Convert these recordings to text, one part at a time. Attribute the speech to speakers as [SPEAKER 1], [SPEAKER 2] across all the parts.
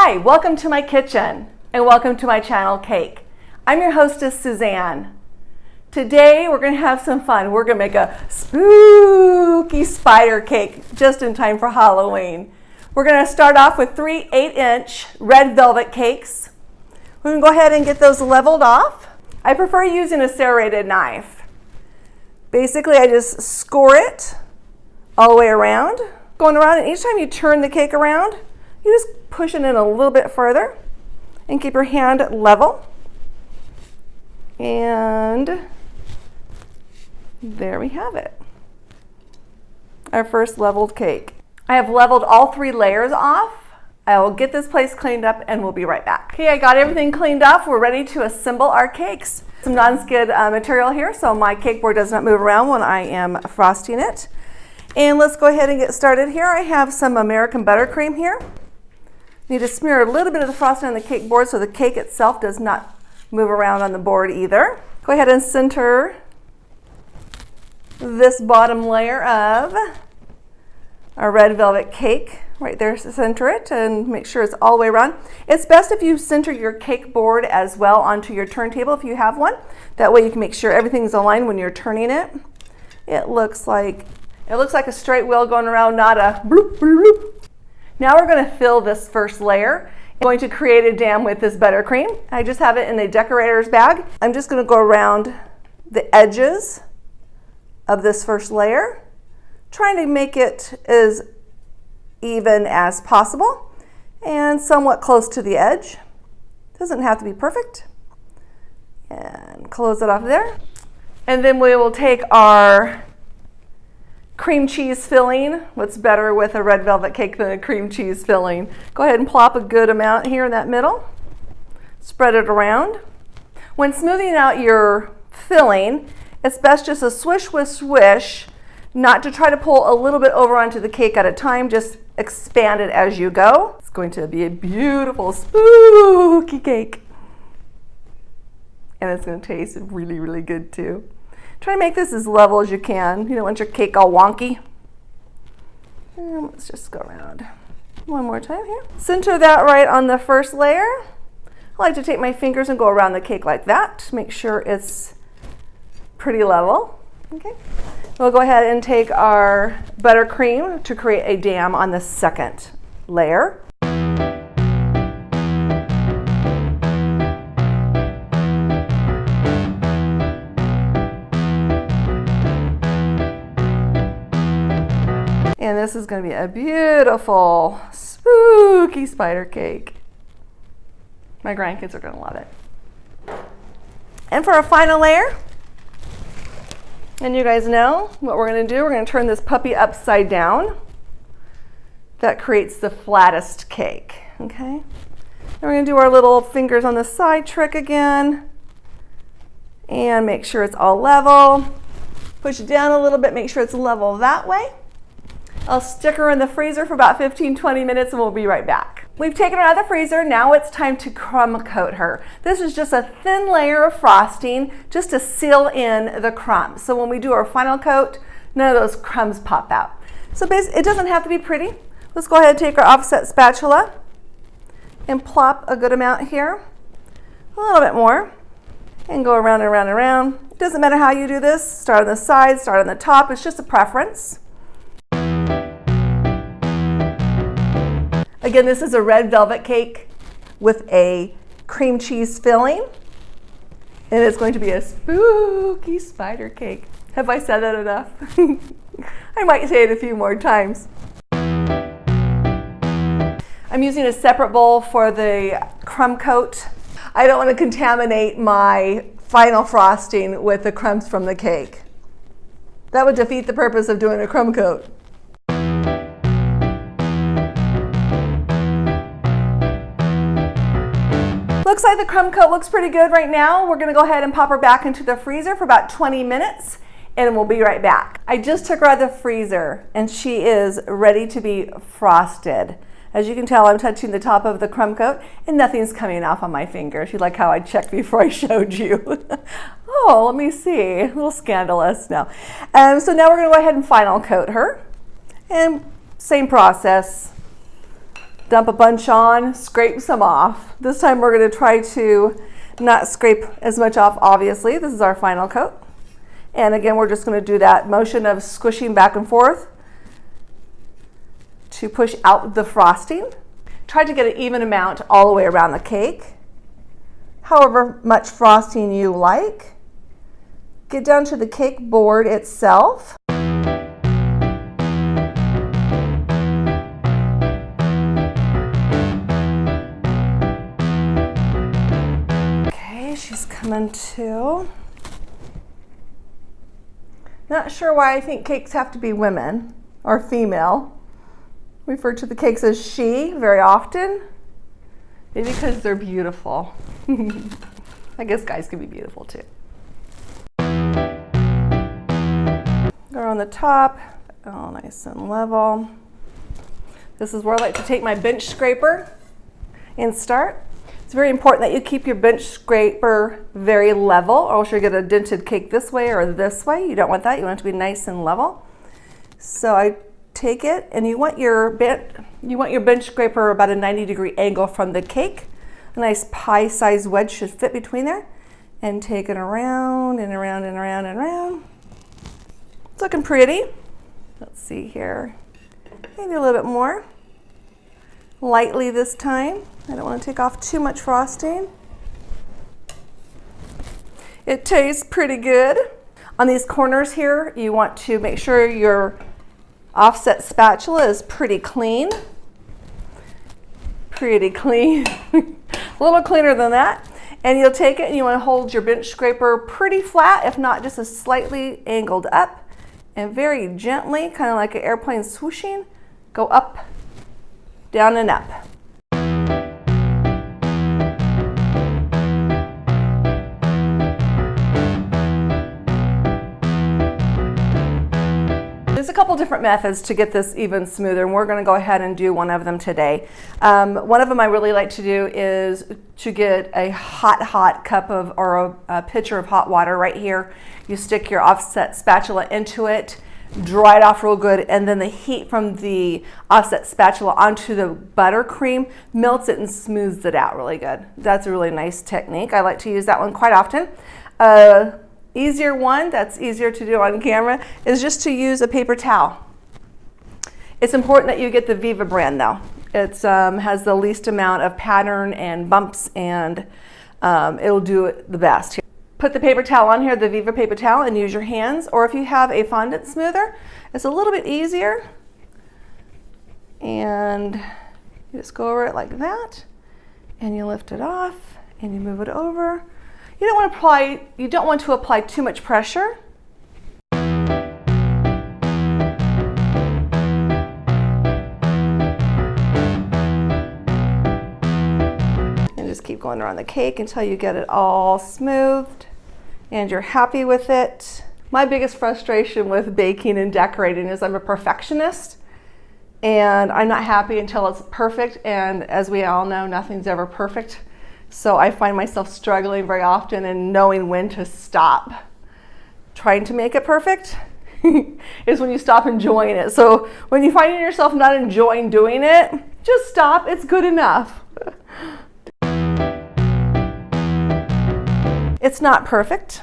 [SPEAKER 1] Hi, welcome to my kitchen and welcome to my channel Cake. I'm your hostess Suzanne. Today we're going to have some fun. We're going to make a spooky spider cake just in time for Halloween. We're going to start off with 3 8-inch red velvet cakes. We're going to go ahead and get those leveled off. I prefer using a serrated knife. Basically I just score it all the way around, going around, and each time you turn the cake around, you just push it in a little bit further and keep your hand level. And there we have it. Our first leveled cake. I have leveled all 3 layers off. I will get this place cleaned up and we'll be right back. Okay, I got everything cleaned up. We're ready to assemble our cakes. Some non-skid material here so my cake board does not move around when I am frosting it. And let's go ahead and get started here. I have some American buttercream here. Need to smear a little bit of the frosting on the cake board so the cake itself does not move around on the board either. Go ahead and center this bottom layer of our red velvet cake right there. Center it and make sure it's all the way around. It's best if you center your cake board as well onto your turntable if you have one. That way you can make sure everything's aligned when you're turning it. It looks like a straight wheel going around, not a bloop, bloop, bloop. Now we're going to fill this first layer. I'm going to create a dam with this buttercream. I just have it in a decorator's bag. I'm just going to go around the edges of this first layer, trying to make it as even as possible and somewhat close to the edge. Doesn't have to be perfect. And close it off there. And then we will take our cream cheese filling. What's better with a red velvet cake than a cream cheese filling? Go ahead and plop a good amount here in that middle. Spread it around. When smoothing out your filling, it's best just a swish, swish, swish, not to try to pull a little bit over onto the cake at a time. Just expand it as you go. It's going to be a beautiful, spooky cake. And it's going to taste really, really good too. Try to make this as level as you can. You don't want your cake all wonky. And let's just go around one more time here. Center that right on the first layer. I like to take my fingers and go around the cake like that to make sure it's pretty level. Okay. We'll go ahead and take our buttercream to create a dam on the second layer. And this is going to be a beautiful, spooky spider cake. My grandkids are going to love it. And for our final layer, and you guys know what we're going to do. We're going to turn this puppy upside down. That creates the flattest cake. Okay. And we're going to do our little fingers on the side trick again. And make sure it's all level. Push it down a little bit, make sure it's level that way. I'll stick her in the freezer for about 15-20 minutes and we'll be right back. We've taken her out of the freezer. Now it's time to crumb coat her. This is just a thin layer of frosting just to seal in the crumbs. So when we do our final coat, none of those crumbs pop out. So basically, it doesn't have to be pretty. Let's go ahead and take our offset spatula and plop a good amount here. A little bit more. And go around and around and around. It doesn't matter how you do this. Start on the side, start on the top. It's just a preference. Again, this is a red velvet cake with a cream cheese filling, and it's going to be a spooky spider cake. Have I said that enough? I might say it a few more times. I'm using a separate bowl for the crumb coat. I don't want to contaminate my final frosting with the crumbs from the cake. That would defeat the purpose of doing a crumb coat. Looks like the crumb coat looks pretty good right now. We're going to go ahead and pop her back into the freezer for about 20 minutes and we'll be right back. I just took her out of the freezer and she is ready to be frosted. As you can tell, I'm touching the top of the crumb coat and nothing's coming off on my fingers. You like how I checked before I showed you. Oh, let me see. A little scandalous now. So now we're going to go ahead and final coat her. And same process. dump a bunch on, scrape some off. This time we're going to try to not scrape as much off, obviously. This is our final coat. And again, we're just going to do that motion of squishing back and forth to push out the frosting. Try to get an even amount all the way around the cake. However much frosting you like. Get down to the cake board itself. Okay, she's coming to. Not sure why I think cakes have to be women or female. Refer to the cakes as she very often. Maybe because they're beautiful. I guess guys can be beautiful too. Go on the top, all nice and level. This is where I like to take my bench scraper and start. It's very important that you keep your bench scraper very level, or else you'll get a dented cake this way or this way. You don't want that. You want it to be nice and level. So I take it, and you want your bench scraper about a 90-degree angle from the cake. A nice pie-sized wedge should fit between there. And take it around and around and around and around. It's looking pretty. Let's see here. Maybe a little bit more. Lightly this time. I don't want to take off too much frosting. It tastes pretty good. On these corners here, you want to make sure your offset spatula is pretty clean. Pretty clean. A little cleaner than that. And you'll take it and you want to hold your bench scraper pretty flat, if not just a slightly angled up. And very gently, kind of like an airplane swooshing, go up, down and up. There's a couple different methods to get this even smoother, and we're going to go ahead and do one of them today. One of them I really like to do is to get a hot cup of, or a pitcher of hot water right here. You stick your offset spatula into it, dry it off real good, and then the heat from the offset spatula onto the buttercream melts it and smooths it out really good. That's a really nice technique. I like to use that one quite often. Easier one that's easier to do on camera is just to use a paper towel. It's important that you get the Viva brand though. It has the least amount of pattern and bumps, and it'll do it the best. Put the paper towel on here, the Viva paper towel, and use your hands, or if you have a fondant smoother, it's a little bit easier. And you just go over it like that, and you lift it off, and you move it over. You don't want to apply too much pressure. And just keep going around the cake until you get it all smoothed and you're happy with it. My biggest frustration with baking and decorating is I'm a perfectionist, and I'm not happy until it's perfect, and as we all know, nothing's ever perfect. So I find myself struggling very often and knowing when to stop. Trying to make it perfect is when you stop enjoying it. So when you find yourself not enjoying doing it, just stop. It's good enough. It's not perfect,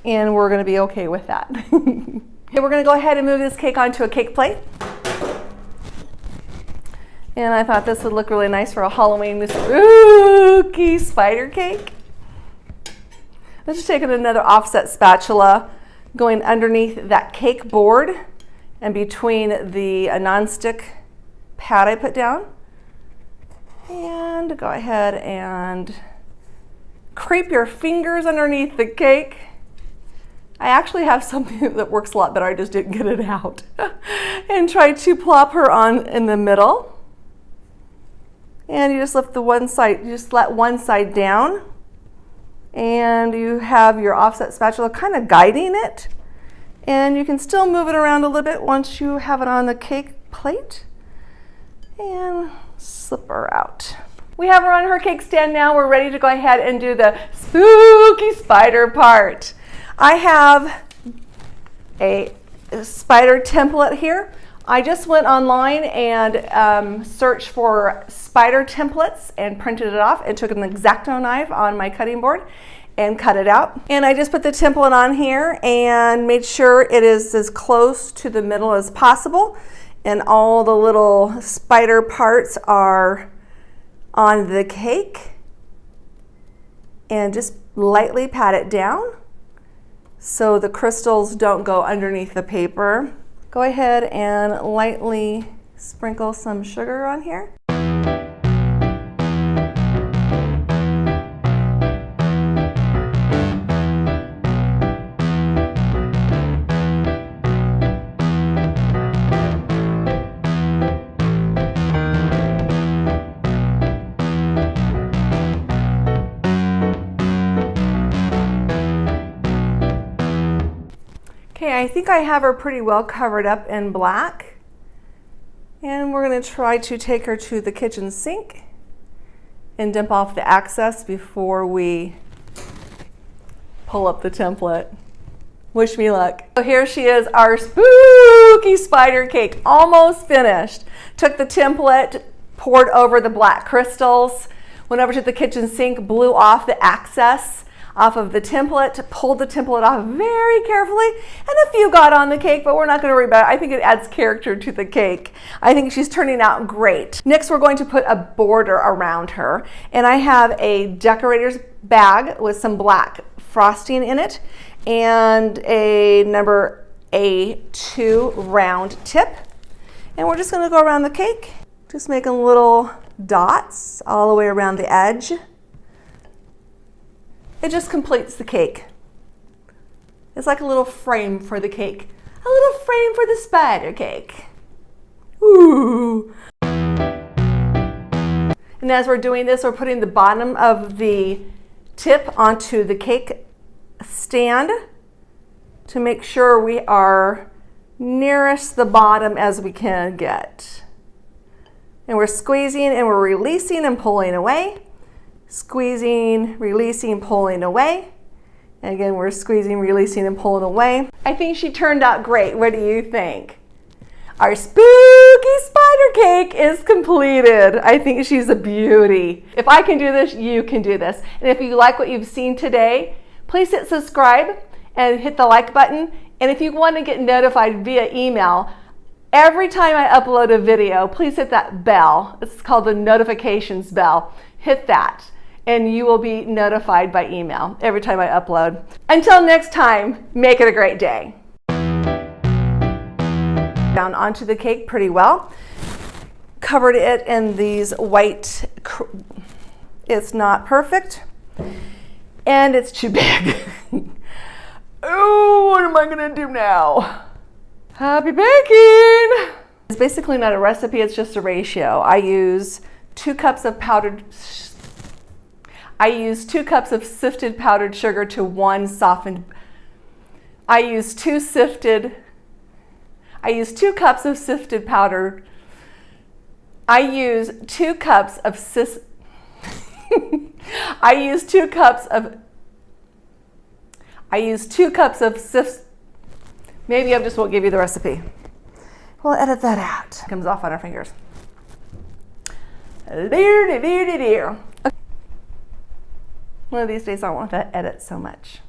[SPEAKER 1] and we're going to be okay with that. Okay, we're going to go ahead and move this cake onto a cake plate. And I thought this would look really nice for a Halloween spooky spider cake. I'm just taking another offset spatula, going underneath that cake board and between the nonstick pad I put down. And go ahead and creep your fingers underneath the cake. I actually have something that works a lot better, I just didn't get it out. And try to plop her on in the middle. And you just lift the one side, you just let one side down, and you have your offset spatula kind of guiding it, and you can still move it around a little bit once you have it on the cake plate, and slip her out. We have her on her cake stand now. We're ready to go ahead and do the spooky spider part. I have a spider template here. I just went online and searched for spider templates and printed it off and took an X-Acto knife on my cutting board and cut it out. And I just put the template on here and made sure it is as close to the middle as possible. And all the little spider parts are on the cake. And just lightly pat it down so the crystals don't go underneath the paper. Go ahead and lightly sprinkle some sugar on here. Okay, I think I have her pretty well covered up in black. And we're going to try to take her to the kitchen sink and dump off the excess before we pull up the template. Wish me luck. So here she is, our spooky spider cake, almost finished. Took the template, poured over the black crystals, went over to the kitchen sink, blew off the excess off of the template, pulled the template off very carefully, and a few got on the cake, but we're not going to worry about it. I think it adds character to the cake. I think she's turning out great. Next, we're going to put a border around her, and I have a decorator's bag with some black frosting in it and a number A2 round tip, and we're just going to go around the cake, just making little dots all the way around the edge. It just completes the cake. It's like a little frame for the cake. A little frame for the spider cake. Ooh. And as we're doing this, we're putting the bottom of the tip onto the cake stand to make sure we are nearest the bottom as we can get. And we're squeezing and we're releasing and pulling away. Squeezing, releasing, pulling away. And again, we're squeezing, releasing, and pulling away. I think she turned out great. What do you think? Our spooky spider cake is completed. I think she's a beauty. If I can do this, you can do this. And if you like what you've seen today, please hit subscribe and hit the like button. And if you want to get notified via email, every time I upload a video, please hit that bell. It's called the notifications bell. Hit that, and you will be notified by email every time I upload. Until next time, make it a great day. Down onto the cake pretty well. Covered it in these white, it's not perfect, and it's too big. Oh, what am I gonna do now? Happy baking! It's basically not a recipe, it's just a ratio. I use 2 cups of sifted powdered sugar to 1 softened. I use 2 cups of sifted powdered. I use 2 cups of maybe I just won't give you the recipe. We'll edit that out. It comes off on our fingers. One of these days I won't have to edit so much.